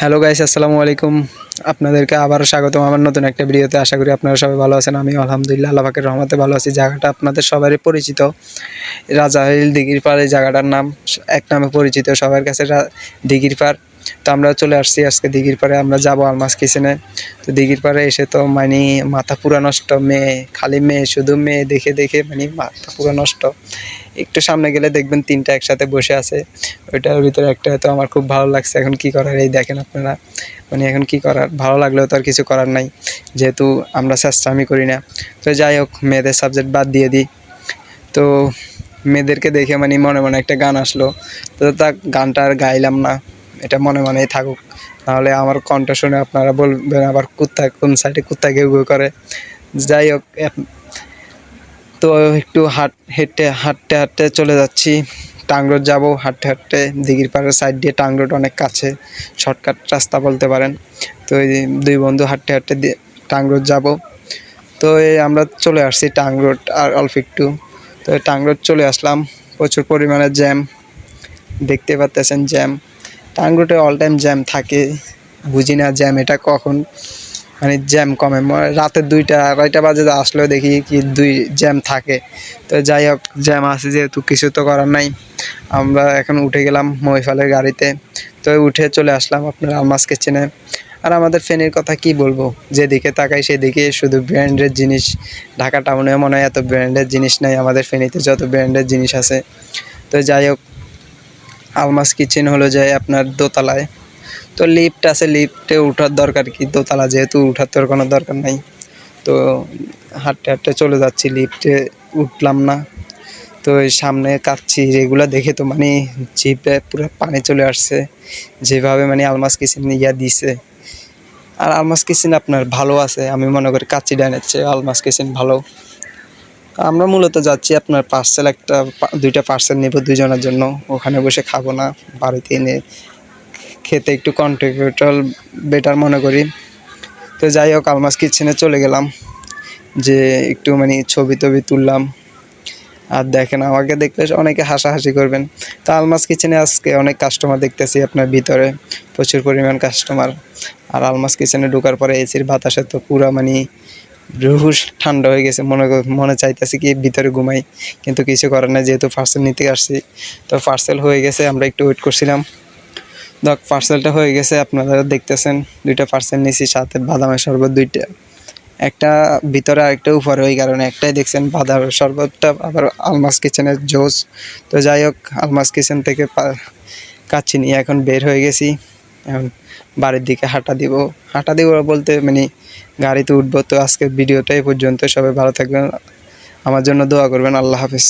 Hello guys, আসসালামু আলাইকুম। আপনাদেরকে আবারও স্বাগতম আমার নতুন একটা ভিডিওতে। আশা করি আপনারা সবাই ভালো আছেন। আমি আলহামদুলিল্লাহ আল্লাহ পাকের রহমতে ভালো আছি। জায়গাটা আপনাদের সবারই পরিচিত, রাজাহিল দিঘির পাড়। এই জায়গাটার নাম এক নামে পরিচিত সবার কাছে, দিঘির পাড়। তো আমরা চলে আসছি আজকে দিঘির পাড়ে। আমরা যাবো আলমাস কিচেনে। তো দিঘির পাড়ে এসে তো মানে মাথা পুরা নষ্ট, মেয়ে, খালি মেয়ে, শুধু মেয়ে দেখে দেখে মানে মাথা পুরা নষ্ট। একটু সামনে গেলে দেখবেন তিনটা একসাথে বসে আছে, ওইটার ভিতরে একটা তো আমার খুব ভালো লাগছে। এখন কি করার, এই দেখেন আপনারা, মানে এখন কি করার, ভালো লাগলেও তো আর কিছু করার নাই, যেহেতু আমরা চেষ্টামি করি না। তো যাই হোক, মেয়েদের সাবজেক্ট বাদ দিয়ে দিই। তো মেয়েদেরকে দেখে মানে মনে মনে একটা গান আসলো, তো তা গানটা আর গাইলাম না, এটা মনে মনেই থাকুক। নাহলে আমার কণ্ঠ শুনে আপনারা বলবেন আবার কুত্তা কোন সাইডে কুত্তা ঘেউ ঘেউ করে। যাই হোক, তো একটু হাঁটতে হাঁটতে চলে যাচ্ছি। টাংরোড যাব হাঁটতে হাঁটতে। দিঘির পাড়ের সাইড দিয়ে টাংরোড অনেক কাছে, শর্টকাট রাস্তা বলতে পারেন। তো এই দুই বন্ধু হাঁটতে হাঁটতে টাংরোড যাব। তো এই আমরা চলে আসছি টাংরোড, আর অল্প একটু। তো টাংরোড চলে আসলাম। প্রচুর পরিমাণে জ্যাম, দেখতে পাচ্ছেন জ্যাম। টাংরোডে অল টাইম জ্যাম থাকে, বুঝি না জ্যাম এটা কখন মানে জ্যাম কমে। রাতের 2টা আড়াইটা বাজে আসলেও দেখি কি জ্যাম থাকে। তো যাই হোক, জ্যাম আছে যেহেতু কিছু তো করার নাই। আমরা এখন উঠে গেলাম মহিফালের গাড়িতে। তো উঠে চলে আসলাম আপনার আলমাস কিচেনে। আর আমাদের ফেনীর কথা কি বলবো, যেদিকে তাকাই সেদিকে শুধু ব্র্যান্ডের জিনিস। ঢাকা টাউনে মনে হয় এত ব্র্যান্ডের জিনিস নাই, আমাদের ফেনীতে যত ব্র্যান্ডের জিনিস আছে। তো যাই হোক, আলমাস কিচেন হলো যায় আপনার দোতলায়। তো লিফট আছে, লিফটে ওঠার দরকার কি, দোতলা যেহেতু উঠার তোর কোনো দরকার নাই। তো হাঁটতে হাঁটতে চলে যাচ্ছি, লিফটে উঠলাম না। তো এই সামনে কাচ্ছি যেগুলো দেখে তো মানে জিভে পুরো পানি চলে আসছে, যেভাবে মানে আলমাস কিচেন ইয়া দিছে। আর আলমাস কিচেন আপনার ভালো আছে, আমি মনে করি কাচ্চি ডাইনের চেয়ে আলমাস কিচেন ভালো। আমরা মূলত যাচ্ছি আপনার পার্সেল, 2টা পার্সেল নেব দুজনের জন্য। ওখানে বসে খাবো না, বাড়িতে এনে খেতে একটু কমফোর্টেবল বেটার মনে করি। তো যাই হোক, আলমাস কিচেনে চলে গেলাম, যে একটু মানে ছবি টবি তুললাম। আর দেখেন, আমাকে দেখলে অনেকে হাসাহাসি করবেন। তো আলমাস কিচেনে আজকে অনেক কাস্টমার দেখতেছি আপনার ভিতরে, প্রচুর পরিমাণ কাস্টমার। আর আলমাস কিচেনে ঢোকার পরে এসির বাতাসে তো পুরা মানে রুহু ঠান্ডা হয়ে গেছে, মনে চাইতেছে কি ভিতরে ঘুমাই, কিন্তু কিছু করার নাই, যেহেতু পার্সেল নিতে আসছি। তো পার্সেল হয়ে গেছে, আমরা একটু ওয়েট করছিলাম। দেখ পার্সেলটা হয়ে গেছে, আপনারা দেখতেছেন 2টা পার্সেল নিয়েছি, সাথে বাদামের শরবত 2টা, একটা ভিতরে আরেকটা উপরে, ওই কারণে একটাই দেখছেন বাদামের শরবতটা আবার আলমাস কিচেনের জোস। তো যাই হোক, আলমাস কিচেন থেকে কাচ্চি নিয়ে এখন বের হয়ে গেছি। এখন বাড়ির দিকে হাঁটা দিব বলতে মানে গাড়িতে উঠবো। তো আজকের ভিডিওটা এই পর্যন্ত, সবাই ভালো থাকবেন, আমার জন্য দোয়া করবেন। আল্লাহ হাফেজ।